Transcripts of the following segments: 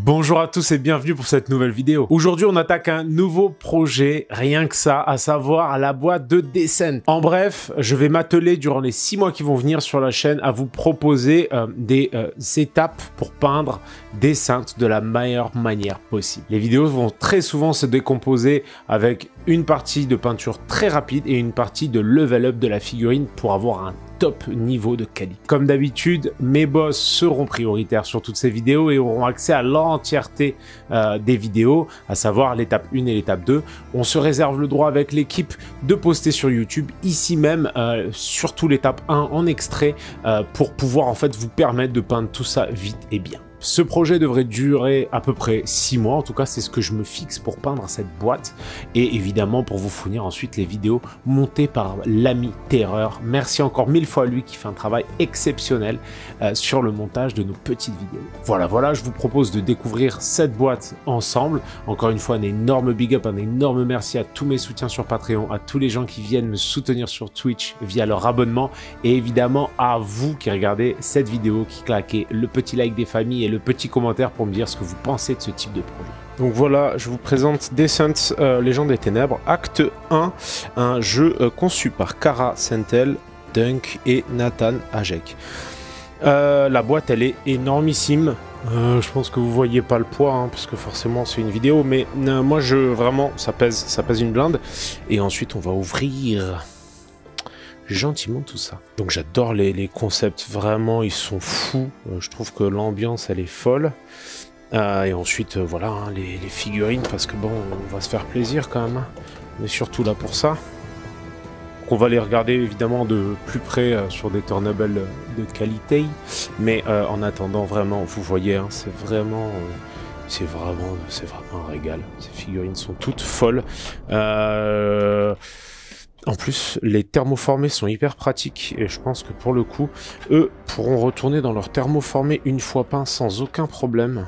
Bonjour à tous et bienvenue pour cette nouvelle vidéo. Aujourd'hui, on attaque un nouveau projet, rien que ça, à savoir la boîte de Descent. En bref, je vais m'atteler durant les 6 mois qui vont venir sur la chaîne à vous proposer des étapes pour peindre Descent de la meilleure manière possible. Les vidéos vont très souvent se décomposer avec une partie de peinture très rapide et une partie de level up de la figurine pour avoir un top niveau de qualité. Comme d'habitude, mes boss seront prioritaires sur toutes ces vidéos et auront accès à l'entièreté des vidéos, à savoir l'étape 1 et l'étape 2. On se réserve le droit avec l'équipe de poster sur YouTube, ici même, surtout l'étape 1 en extrait, pour pouvoir en fait vous permettre de peindre tout ça vite et bien. Ce projet devrait durer à peu près 6 mois, en tout cas c'est ce que je me fixe pour peindre cette boîte et évidemment pour vous fournir ensuite les vidéos montées par l'ami Terreur. Merci encore 1000 fois à lui qui fait un travail exceptionnel sur le montage de nos petites vidéos. Voilà, je vous propose de découvrir cette boîte ensemble. Encore une fois un énorme big up, un énorme merci à tous mes soutiens sur Patreon, à tous les gens qui viennent me soutenir sur Twitch via leur abonnement et évidemment à vous qui regardez cette vidéo, qui claquez le petit like des familles et le petit commentaire pour me dire ce que vous pensez de ce type de projet. Donc voilà, je vous présente Descent, Légende des Ténèbres, acte 1, un jeu conçu par Kara Sentel, Dunk et Nathan Hajek. La boîte, elle est énormissime. Je pense que vous voyez pas le poids, hein, parce que forcément c'est une vidéo, mais moi vraiment, ça pèse une blinde. Et ensuite on va ouvrir gentiment tout ça. Donc j'adore les concepts, vraiment ils sont fous, je trouve que l'ambiance elle est folle. Et ensuite voilà, hein, les figurines, parce que bon, on va se faire plaisir quand même, hein. On est surtout là pour ça. Donc on va les regarder évidemment de plus près sur des turnables de qualité, mais en attendant vraiment, vous voyez, hein, c'est vraiment un régal. Ces figurines sont toutes folles. En plus, les thermoformés sont hyper pratiques et je pense que pour le coup, eux pourront retourner dans leur thermoformé une fois peint sans aucun problème.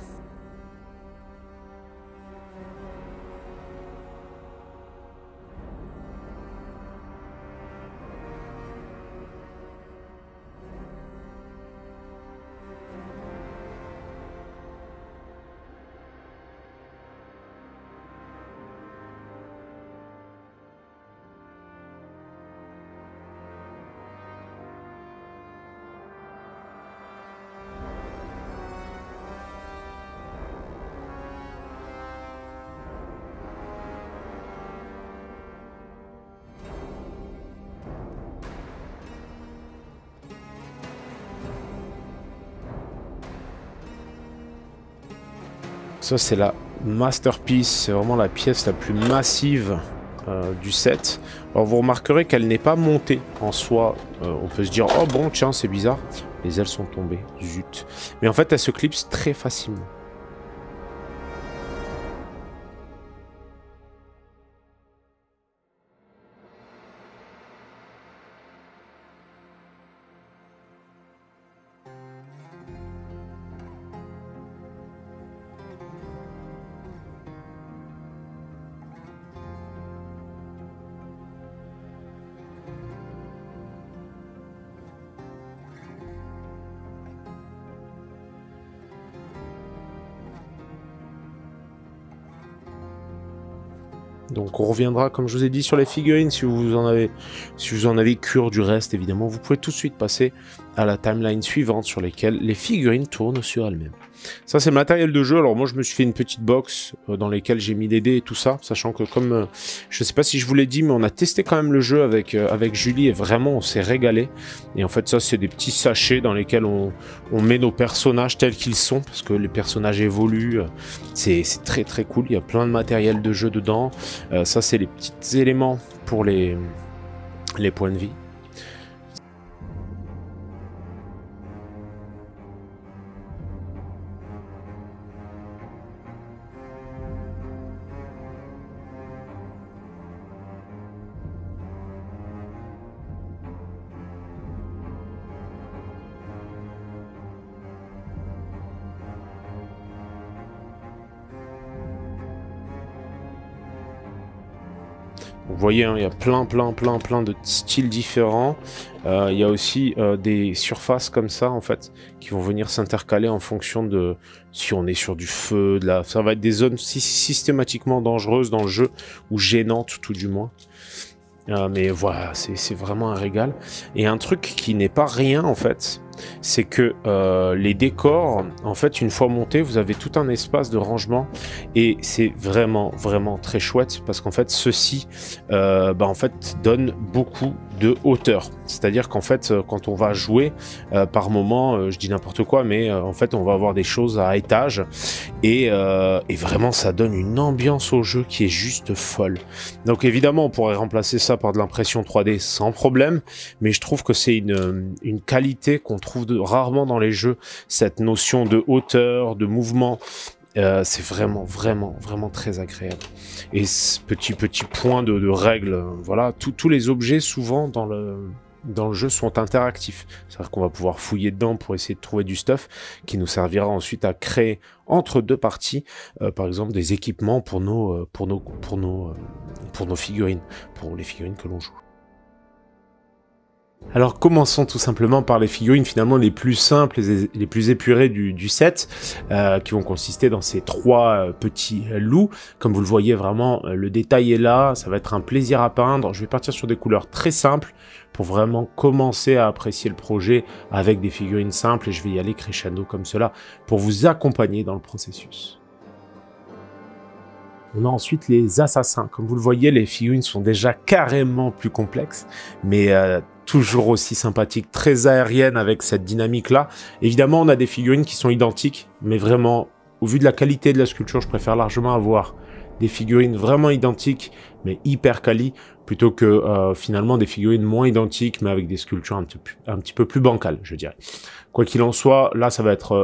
Ça c'est la masterpiece, c'est vraiment la pièce la plus massive du set. Alors vous remarquerez qu'elle n'est pas montée en soi. On peut se dire oh bon tiens c'est bizarre, les ailes sont tombées, zut. Mais en fait elle se clipse très facilement. Donc on reviendra, comme je vous ai dit, sur les figurines. Si vous en avez cure du reste, évidemment, vous pouvez tout de suite passer à la timeline suivante sur lesquelles les figurines tournent sur elles-mêmes. Ça, c'est le matériel de jeu. Alors moi, je me suis fait une petite box dans laquelle j'ai mis des dés et tout ça, sachant que comme, je sais pas si je vous l'ai dit, mais on a testé quand même le jeu avec Julie et vraiment, on s'est régalé. Et en fait, ça, c'est des petits sachets dans lesquels on met nos personnages tels qu'ils sont, parce que les personnages évoluent. C'est très très cool. Il y a plein de matériel de jeu dedans. Ça, c'est les petits éléments pour les points de vie. Vous voyez, hein, il y a plein de styles différents. Il y a aussi des surfaces comme ça, en fait, qui vont venir s'intercaler en fonction de si on est sur du feu, ça va être des zones systématiquement dangereuses dans le jeu, ou gênantes tout du moins. Mais voilà, c'est vraiment un régal. Et un truc qui n'est pas rien, en fait, c'est que les décors, en fait, une fois montés, vous avez tout un espace de rangement et c'est vraiment très chouette parce qu'en fait, ceci en fait, donne beaucoup de hauteur. C'est-à-dire qu'en fait, quand on va jouer, par moment, je dis n'importe quoi, mais en fait, on va avoir des choses à étage et vraiment, ça donne une ambiance au jeu qui est juste folle. Donc évidemment, on pourrait remplacer ça par de l'impression 3D sans problème, mais je trouve que c'est une qualité qu'on trouve rarement dans les jeux, cette notion de hauteur, de mouvement. C'est vraiment très agréable. Et ce petit point de règle, voilà, tous les objets souvent dans le jeu sont interactifs. C'est-à-dire qu'on va pouvoir fouiller dedans pour essayer de trouver du stuff qui nous servira ensuite à créer entre deux parties, par exemple des équipements pour nos figurines, pour les figurines que l'on joue. Alors commençons tout simplement par les figurines finalement les plus simples et les plus épurées du set, qui vont consister dans ces trois petits loups. Comme vous le voyez vraiment, le détail est là, ça va être un plaisir à peindre. Je vais partir sur des couleurs très simples pour vraiment commencer à apprécier le projet avec des figurines simples et je vais y aller crescendo comme cela pour vous accompagner dans le processus. On a ensuite les assassins. Comme vous le voyez, les figurines sont déjà carrément plus complexes, mais toujours aussi sympathiques, très aériennes avec cette dynamique-là. Évidemment, on a des figurines qui sont identiques, mais vraiment, au vu de la qualité de la sculpture, je préfère largement avoir des figurines vraiment identiques, mais hyper quali, plutôt que finalement des figurines moins identiques, mais avec des sculptures un petit peu plus bancales, je dirais. Quoi qu'il en soit, là, ça va être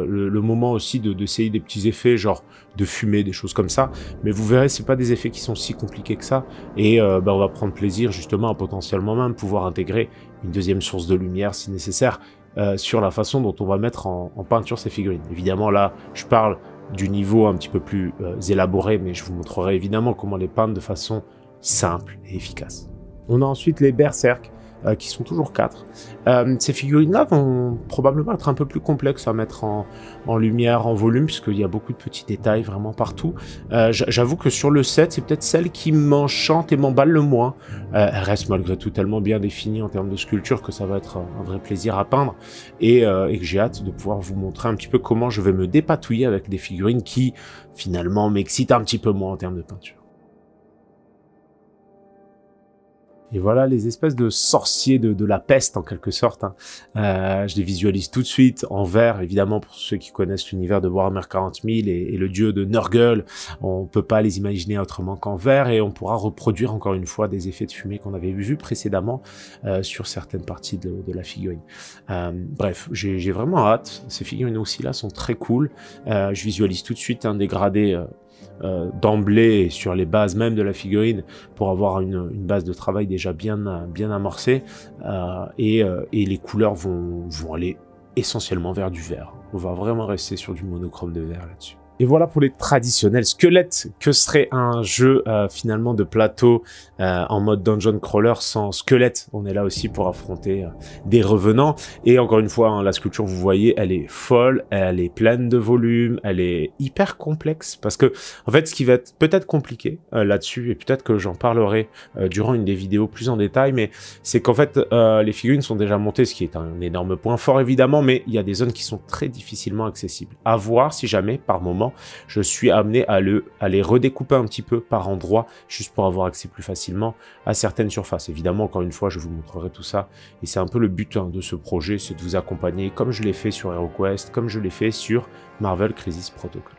le moment aussi d'essayer des petits effets, genre de fumée, des choses comme ça. Mais vous verrez, c'est pas des effets qui sont si compliqués que ça. Et on va prendre plaisir justement à potentiellement même pouvoir intégrer une deuxième source de lumière si nécessaire sur la façon dont on va mettre en peinture ces figurines. Évidemment, là, je parle du niveau un petit peu plus élaboré, mais je vous montrerai évidemment comment les peindre de façon simple et efficace. On a ensuite les berserks, qui sont toujours 4. Ces figurines-là vont probablement être un peu plus complexes à mettre en lumière, en volume, puisqu'il y a beaucoup de petits détails vraiment partout. J'avoue que sur le set, c'est peut-être celle qui m'enchante et m'emballe le moins. Elle reste malgré tout tellement bien définie en termes de sculpture que ça va être un vrai plaisir à peindre et que j'ai hâte de pouvoir vous montrer un petit peu comment je vais me dépatouiller avec des figurines qui, finalement, m'excitent un petit peu moins en termes de peinture. Et voilà les espèces de sorciers de la peste en quelque sorte. Hein. Je les visualise tout de suite en vert, évidemment pour ceux qui connaissent l'univers de Warhammer 40 000 et le dieu de Nurgle. On peut pas les imaginer autrement qu'en vert et on pourra reproduire encore une fois des effets de fumée qu'on avait vus précédemment sur certaines parties de la figurine. Bref, j'ai vraiment hâte. Ces figurines aussi là sont très cool. Je visualise tout de suite un dégradé d'emblée sur les bases même de la figurine pour avoir une base de travail déjà bien amorcée et les couleurs vont aller essentiellement vers du vert. On va vraiment rester sur du monochrome de vert là-dessus. Et voilà pour les traditionnels squelettes. Que serait un jeu finalement de plateau en mode dungeon crawler sans squelette? On est là aussi pour affronter des revenants. Et encore une fois, hein, la sculpture, vous voyez, elle est folle, elle est pleine de volume, elle est hyper complexe. Parce que, en fait, ce qui va être peut-être compliqué là-dessus, et peut-être que j'en parlerai durant une des vidéos plus en détail, mais c'est qu'en fait, les figurines sont déjà montées, ce qui est un énorme point fort évidemment, mais il y a des zones qui sont très difficilement accessibles. À voir si jamais, par moment, je suis amené à les redécouper un petit peu par endroits, juste pour avoir accès plus facilement à certaines surfaces. Évidemment, encore une fois, je vous montrerai tout ça, et c'est un peu le but de ce projet, c'est de vous accompagner comme je l'ai fait sur HeroQuest, comme je l'ai fait sur Marvel Crisis Protocol.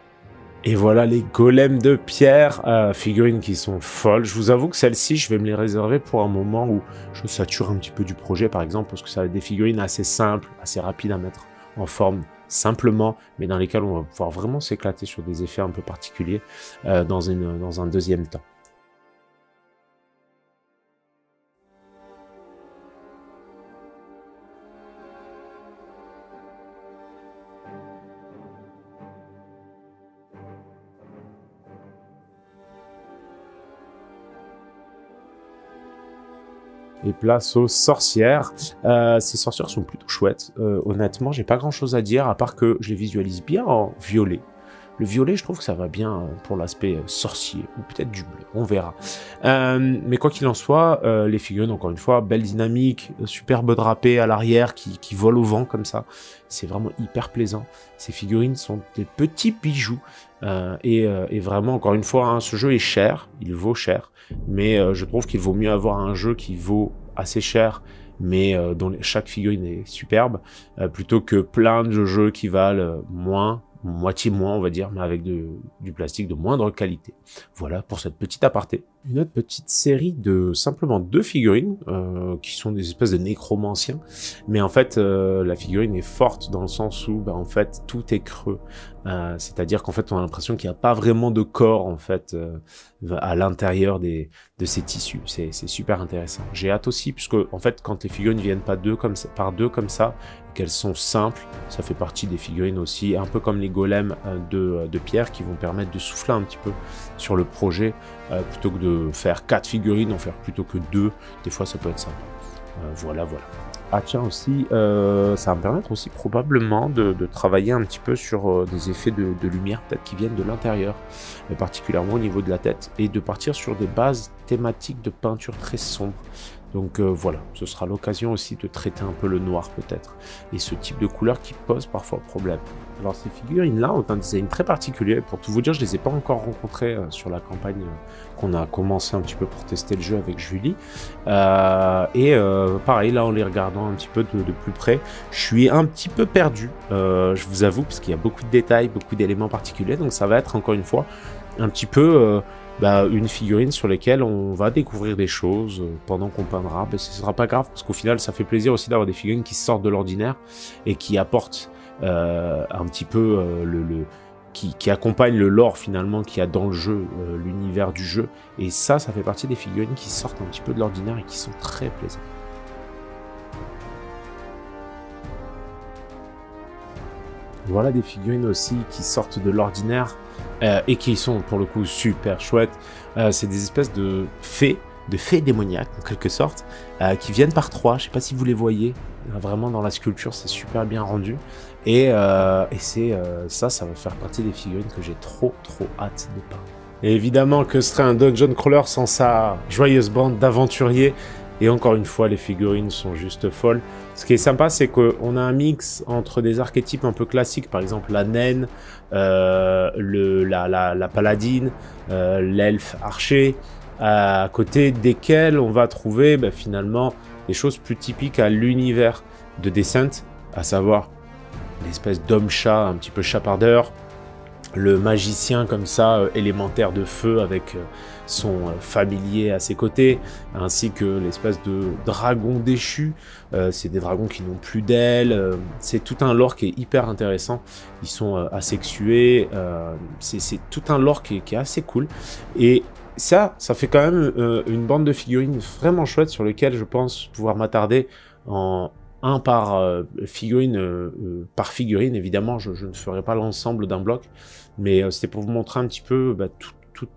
Et voilà les golems de pierre, figurines qui sont folles. Je vous avoue que celles-ci, je vais me les réserver pour un moment où je sature un petit peu du projet, par exemple, parce que ça va être des figurines assez simples, assez rapides à mettre en forme simplement, mais dans lesquelles on va pouvoir vraiment s'éclater sur des effets un peu particuliers dans un deuxième temps. Et place aux sorcières. Ces sorcières sont plutôt chouettes. Honnêtement, j'ai pas grand chose à dire, à part que je les visualise bien en violet. Le violet, je trouve que ça va bien pour l'aspect sorcier, ou peut-être du bleu, on verra. Mais quoi qu'il en soit, les figurines, encore une fois, belle dynamique, superbe drapé à l'arrière qui vole au vent comme ça. C'est vraiment hyper plaisant. Ces figurines sont des petits bijoux. Et vraiment, encore une fois, hein, ce jeu est cher, il vaut cher. Mais je trouve qu'il vaut mieux avoir un jeu qui vaut assez cher, mais dont chaque figurine est superbe, plutôt que plein de jeux qui valent moitié moins, on va dire, mais avec du plastique de moindre qualité. Voilà pour cette petite aparté. Une autre petite série de simplement 2 figurines qui sont des espèces de nécromanciens, mais en fait la figurine est forte dans le sens où en fait tout est creux, c'est-à-dire qu'en fait on a l'impression qu'il n'y a pas vraiment de corps en fait à l'intérieur de ces tissus. C'est super intéressant. J'ai hâte aussi puisque en fait quand les figurines viennent par deux comme ça, qu'elles sont simples, ça fait partie des figurines aussi, un peu comme les golems de pierre qui vont permettre de souffler un petit peu sur le projet, plutôt que de faire 4 figurines, en faire plutôt que 2, des fois ça peut être simple. Voilà. Ah tiens aussi, ça va me permettre aussi probablement de travailler un petit peu sur des effets de lumière peut-être qui viennent de l'intérieur, particulièrement au niveau de la tête, et de partir sur des bases thématiques de peinture très sombres. Donc voilà, ce sera l'occasion aussi de traiter un peu le noir peut-être, et ce type de couleur qui pose parfois problème. Alors ces figurines-là ont un design très particulier, pour tout vous dire, je les ai pas encore rencontrées sur la campagne qu'on a commencé un petit peu pour tester le jeu avec Julie. Pareil, là en les regardant un petit peu de plus près, je suis un petit peu perdu, je vous avoue, parce qu'il y a beaucoup de détails, beaucoup d'éléments particuliers, donc ça va être encore une fois un petit peu... une figurine sur laquelle on va découvrir des choses pendant qu'on peindra. Ce sera pas grave parce qu'au final ça fait plaisir aussi d'avoir des figurines qui sortent de l'ordinaire et qui apportent un petit peu qui accompagnent le lore finalement qu'il y a dans le jeu, l'univers du jeu, et ça fait partie des figurines qui sortent un petit peu de l'ordinaire et qui sont très plaisantes. Voilà des figurines aussi qui sortent de l'ordinaire et qui sont pour le coup super chouettes. C'est des espèces de fées démoniaques en quelque sorte, qui viennent par 3. Je sais pas si vous les voyez, vraiment dans la sculpture c'est super bien rendu. Et ça va faire partie des figurines que j'ai trop hâte de peindre. Et évidemment, que serait un dungeon crawler sans sa joyeuse bande d'aventuriers? Et encore une fois, les figurines sont juste folles. Ce qui est sympa, c'est qu'on a un mix entre des archétypes un peu classiques, par exemple la naine, la paladine, l'elfe archer, à côté desquels on va trouver finalement des choses plus typiques à l'univers de Descent, à savoir l'espèce d'homme-chat, un petit peu chapardeur, le magicien comme ça, élémentaire de feu avec son familier à ses côtés, ainsi que l'espèce de dragon déchu. C'est des dragons qui n'ont plus d'ailes. C'est tout un lore qui est hyper intéressant. Ils sont asexués. C'est tout un lore qui est assez cool. Et ça fait quand même une bande de figurines vraiment chouette sur lequel je pense pouvoir m'attarder par figurine, évidemment, je ne ferai pas l'ensemble d'un bloc, mais c'était pour vous montrer un petit peu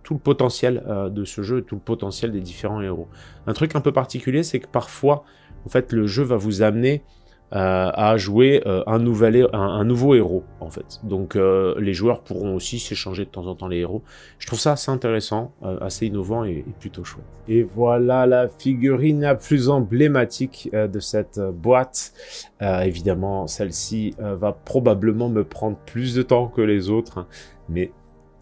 tout le potentiel de ce jeu et tout le potentiel des différents héros. Un truc un peu particulier, c'est que parfois, en fait, le jeu va vous amener à jouer un nouveau héros, en fait. Donc, les joueurs pourront aussi s'échanger de temps en temps les héros. Je trouve ça assez intéressant, assez innovant et plutôt chouette. Et voilà la figurine la plus emblématique de cette boîte. Évidemment, celle-ci va probablement me prendre plus de temps que les autres, hein, mais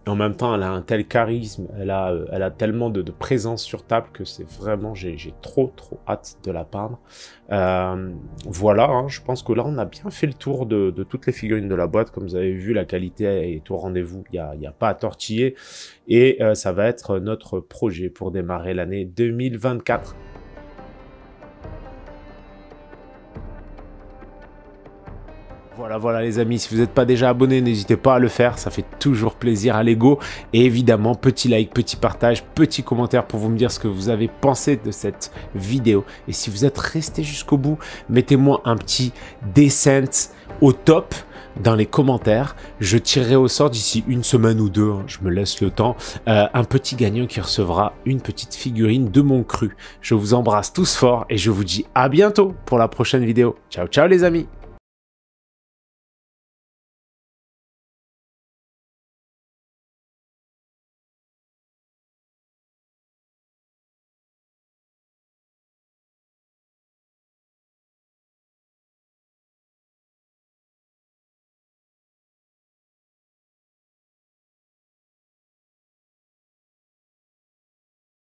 en même temps, elle a un tel charisme, elle a tellement de présence sur table que c'est vraiment, j'ai trop hâte de la peindre. Voilà, hein, je pense que là, on a bien fait le tour de toutes les figurines de la boîte. Comme vous avez vu, la qualité est au rendez-vous, il n'y a pas à tortiller. Et ça va être notre projet pour démarrer l'année 2024. Voilà les amis, si vous n'êtes pas déjà abonné, n'hésitez pas à le faire, ça fait toujours plaisir à l'ego. Et évidemment, petit like, petit partage, petit commentaire pour vous me dire ce que vous avez pensé de cette vidéo. Et si vous êtes resté jusqu'au bout, mettez-moi un petit Descent au top. dans les commentaires. Je tirerai au sort d'ici une semaine ou deux, hein, je me laisse le temps, un petit gagnant qui recevra une petite figurine de mon cru. Je vous embrasse tous fort et je vous dis à bientôt pour la prochaine vidéo. Ciao, ciao les amis!